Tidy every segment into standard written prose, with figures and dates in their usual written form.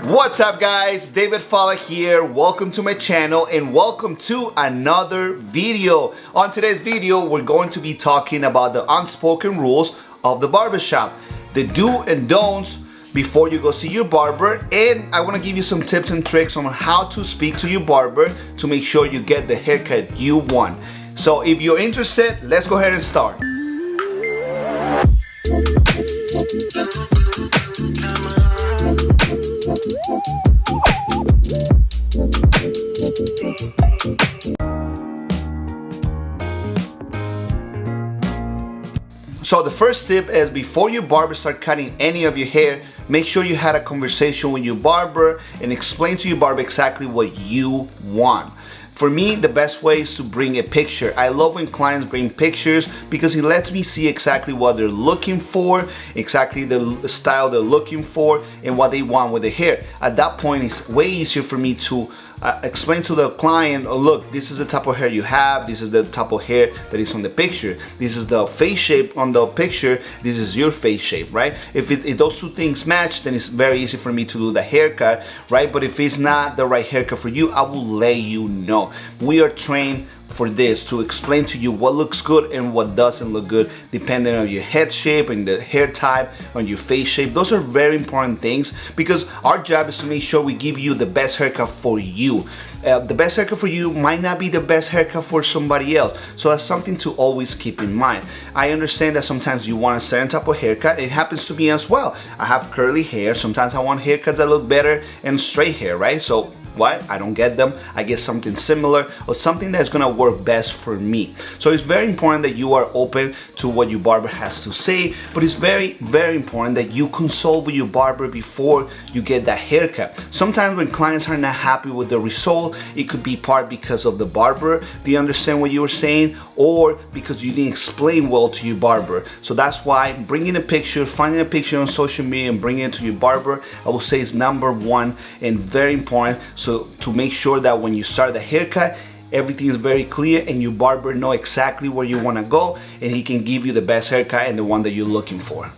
What's up guys, David Falla here. Welcome to my channel and welcome to another video. On today's video, we're going to be talking about the unspoken rules of the barbershop, the do and don'ts before you go see your barber, and I want to give you some tips and tricks on how to speak to your barber to make sure you get the haircut you want. So if you're interested, let's go ahead and start. So the first tip is before your barber start cutting any of your hair, make sure you had a conversation with your barber and explain to your barber exactly what you want. For me, the best way is to bring a picture. I love when clients bring pictures because it lets me see exactly what they're looking for, exactly the style they're looking for, and what they want with the hair. At that point, it's way easier for me to explain to the client, oh, look, this is the type of hair you have, this is the type of hair that is on the picture, this is the face shape on the picture, this is your face shape, right? If those two things match, then it's very easy for me to do the haircut, right? But if it's not the right haircut for you, I will let you know. We are trained for this, to explain to you what looks good and what doesn't look good depending on your head shape and the hair type, on your face shape. Those are very important things because our job is to make sure we give you the best haircut for you. The best haircut for you might not be the best haircut for somebody else, so that's something to always keep in mind. I understand that sometimes you want a certain type of haircut. It happens to me as well. I have curly hair. Sometimes I want haircuts that look better and straight hair, right? So why? I don't get them. I get something similar or something that's gonna work best for me. So it's very important that you are open to what your barber has to say, but it's very, very important that you consult with your barber before you get that haircut. Sometimes when clients are not happy with the result, it could be part because of the barber, they understand what you were saying, or because you didn't explain well to your barber. So that's why bringing a picture, finding a picture on social media and bringing it to your barber, I will say is number one and very important. So to make sure that when you start the haircut, everything is very clear and your barber know exactly where you want to go and he can give you the best haircut and the one that you're looking for.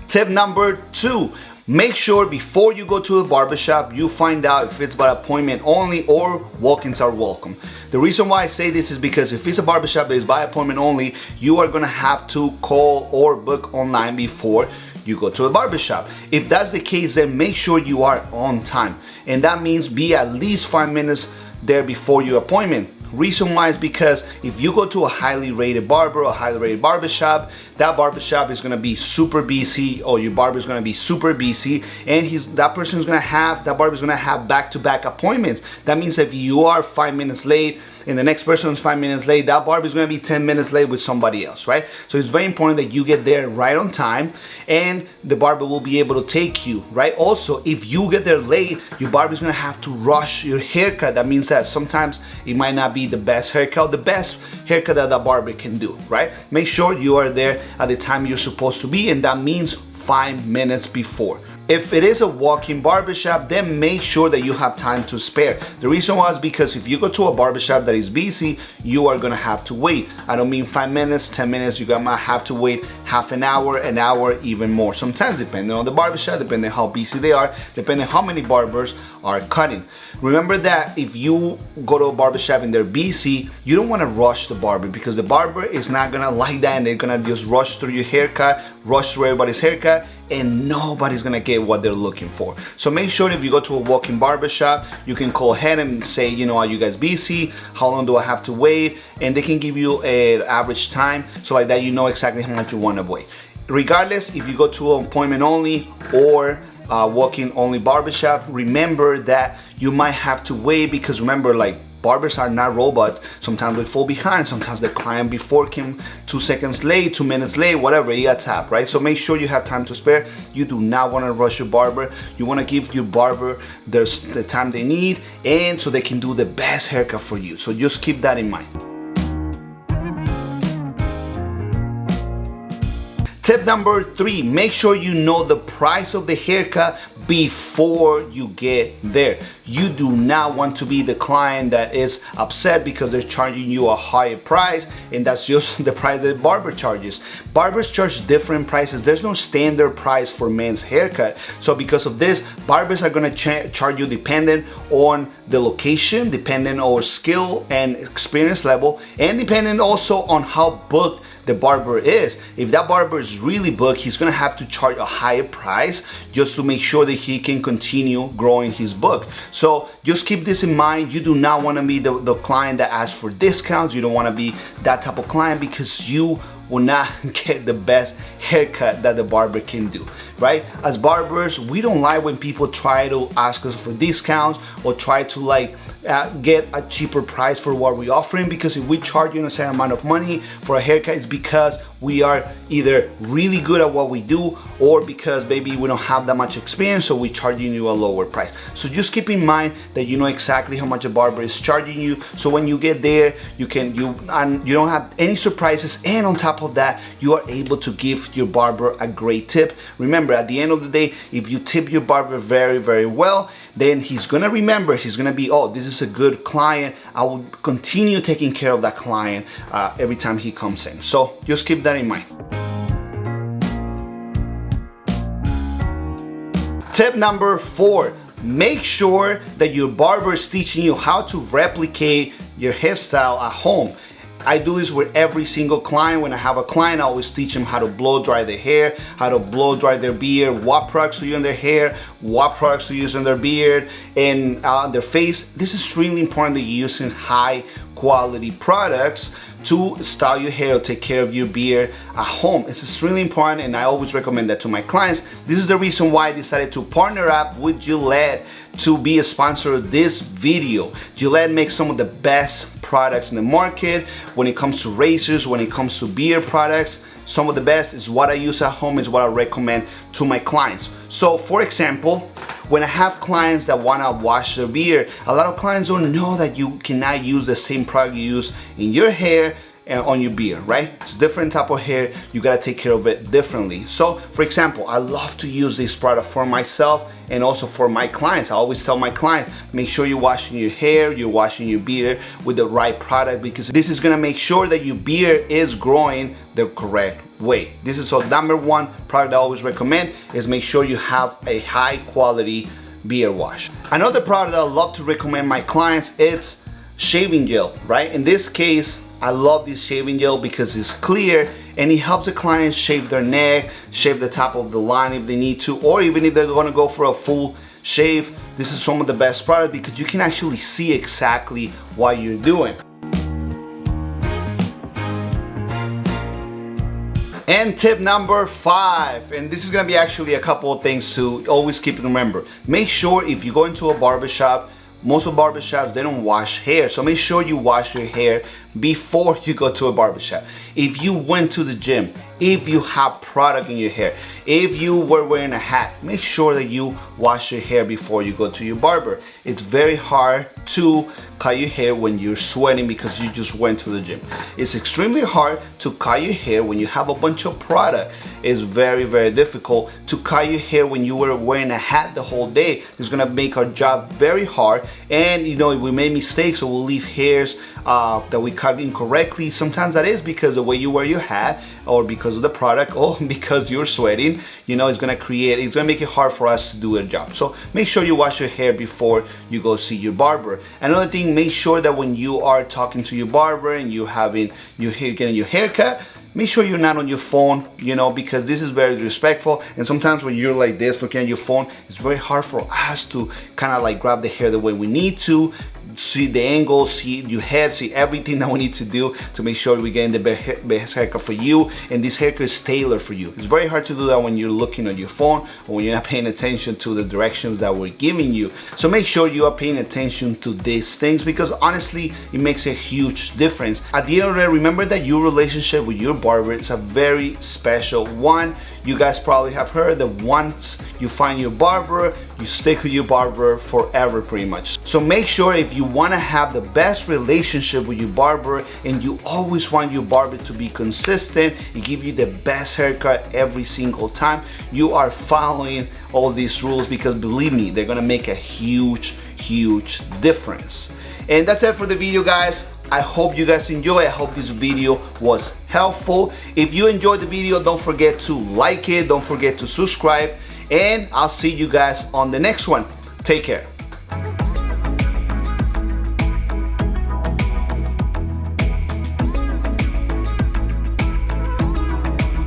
Tip number 2. Make sure before you go to the barbershop, you find out if it's by appointment only or walk-ins are welcome. The reason why I say this is because if it's a barbershop that is by appointment only, you are gonna have to call or book online before you go to the barbershop. If that's the case, then make sure you are on time. And that means be at least 5 minutes there before your appointment. Reason why is because if you go to a highly rated barber, a highly rated barbershop, that barbershop is gonna be super busy, or your barber is gonna be super busy, and that barber is gonna have back-to-back appointments. That means if you are 5 minutes late and the next person is 5 minutes late, that barber is gonna be 10 minutes late with somebody else, right? So it's very important that you get there right on time and the barber will be able to take you, right? Also, if you get there late, your barber is gonna have to rush your haircut. That means that sometimes it might not be the best haircut, the best haircut that the barber can do, right? Make sure you are there at the time you're supposed to be, and that means 5 minutes before. If it is a walk-in barbershop, then make sure that you have time to spare. The reason why is because if you go to a barbershop that is busy, you are gonna have to wait. I don't mean 5 minutes, 10 minutes, you're gonna have to wait half an hour, even more. Sometimes depending on the barbershop, depending on how busy they are, depending on how many barbers are cutting. Remember that if you go to a barbershop and they're busy, you don't wanna rush the barber because the barber is not gonna like that and they're gonna just rush through your haircut, rush through everybody's haircut, and nobody's gonna get what they're looking for. So make sure if you go to a walk-in barbershop, you can call ahead and say, you know, are you guys busy? How long do I have to wait? And they can give you an average time, so like that you know exactly how much you wanna wait. Regardless, if you go to an appointment only or walk-in only barbershop, remember that you might have to wait because remember, like, barbers are not robots. Sometimes they fall behind. Sometimes the client before came 2 seconds late, 2 minutes late, whatever, he got tapped, right? So make sure you have time to spare. You do not want to rush your barber. You want to give your barber the time they need and so they can do the best haircut for you. So just keep that in mind. Tip number 3, make sure you know the price of the haircut before you get there. You do not want to be the client that is upset because they're charging you a higher price, and that's just the price that barber charges. Barbers charge different prices. There's no standard price for men's haircut. So because of this, barbers are gonna charge you dependent on the location, dependent on skill and experience level, and dependent also on how booked the barber is. If that barber is really booked, he's gonna have to charge a higher price just to make sure that he can continue growing his book. So just keep this in mind. You do not wanna be the client that asks for discounts. You don't wanna be that type of client because you will not get the best haircut that the barber can do, right? As barbers, we don't like when people try to ask us for discounts or try to get a cheaper price for what we're offering, because if we charge you a certain amount of money for a haircut, it's because we are either really good at what we do or because maybe we don't have that much experience, so we're charging you a lower price. So just keep in mind that you know exactly how much a barber is charging you, so when you get there, you don't have any surprises, and on top of that, you are able to give your barber a great tip. Remember, at the end of the day, if you tip your barber very, very well, then he's gonna remember, he's gonna be, oh, this is a good client. I will continue taking care of that client every time he comes in. So just keep that in mind. Tip number 4, make sure that your barber is teaching you how to replicate your hairstyle at home. I do this with every single client. When I have a client, I always teach them how to blow dry their hair, how to blow dry their beard, what products to use on their hair, what products to use on their beard and their face. This is really important that you're using high quality products to style your hair or take care of your beard at home. It's extremely important, and I always recommend that to my clients. This is the reason why I decided to partner up with Gillette to be a sponsor of this video. Gillette makes some of the best products in the market when it comes to razors, when it comes to beard products. Some of the best is what I use at home, is what I recommend to my clients. So for example, when I have clients that wanna wash their beard, a lot of clients don't know that you cannot use the same product you use in your hair and on your beard, right? It's different type of hair, you gotta take care of it differently. So for example, I love to use this product for myself and also for my clients. I always tell my clients, make sure you're washing your hair, you're washing your beard with the right product, because this is gonna make sure that your beard is growing the correct way. This is so number 1 product I always recommend, is make sure you have a high quality beard wash. Another product that I love to recommend my clients, it's shaving gel, right? In this case, I love this shaving gel because it's clear and it helps the clients shave their neck, shave the top of the line if they need to, or even if they're gonna go for a full shave. This is some of the best product because you can actually see exactly what you're doing. And tip number 5, and this is gonna be actually a couple of things to always keep in remember. Make sure if you go into a barbershop, most of barbershops, they don't wash hair. So make sure you wash your hair before you go to a barbershop. If you went to the gym, if you have product in your hair, if you were wearing a hat, make sure that you wash your hair before you go to your barber. It's very hard to cut your hair when you're sweating because you just went to the gym. It's extremely hard to cut your hair when you have a bunch of product. It's very, very difficult to cut your hair when you were wearing a hat the whole day. It's gonna make our job very hard, and you know, if we make mistakes or we'll leave hairs that we cut incorrectly, sometimes that is because the way you wear your hat, or because of the product, or because you're sweating, you know, it's gonna make it hard for us to do a job. So make sure you wash your hair before you go see your barber. Another thing, make sure that when you are talking to your barber and you're getting your haircut, make sure you're not on your phone, you know, because this is very disrespectful. And sometimes when you're like this looking at your phone, it's very hard for us to kind of like grab the hair the way we need to, see the angle, see your head, see everything that we need to do to make sure we're getting the best haircut for you, and this haircut is tailored for you. It's very hard to do that when you're looking at your phone or when you're not paying attention to the directions that we're giving you. So make sure you are paying attention to these things, because honestly, it makes a huge difference. At the end of the day, remember that your relationship with your barber is a very special one. You guys probably have heard that once you find your barber, you stick with your barber forever pretty much. So make sure if you want to have the best relationship with your barber, and you always want your barber to be consistent and give you the best haircut every single time, you are following all these rules, because believe me, they're gonna make a huge difference. And that's it for the video, guys. I hope you guys enjoy. I hope this video was helpful. If you enjoyed the video, don't forget to like it, don't forget to subscribe, and I'll see you guys on the next one. Take care.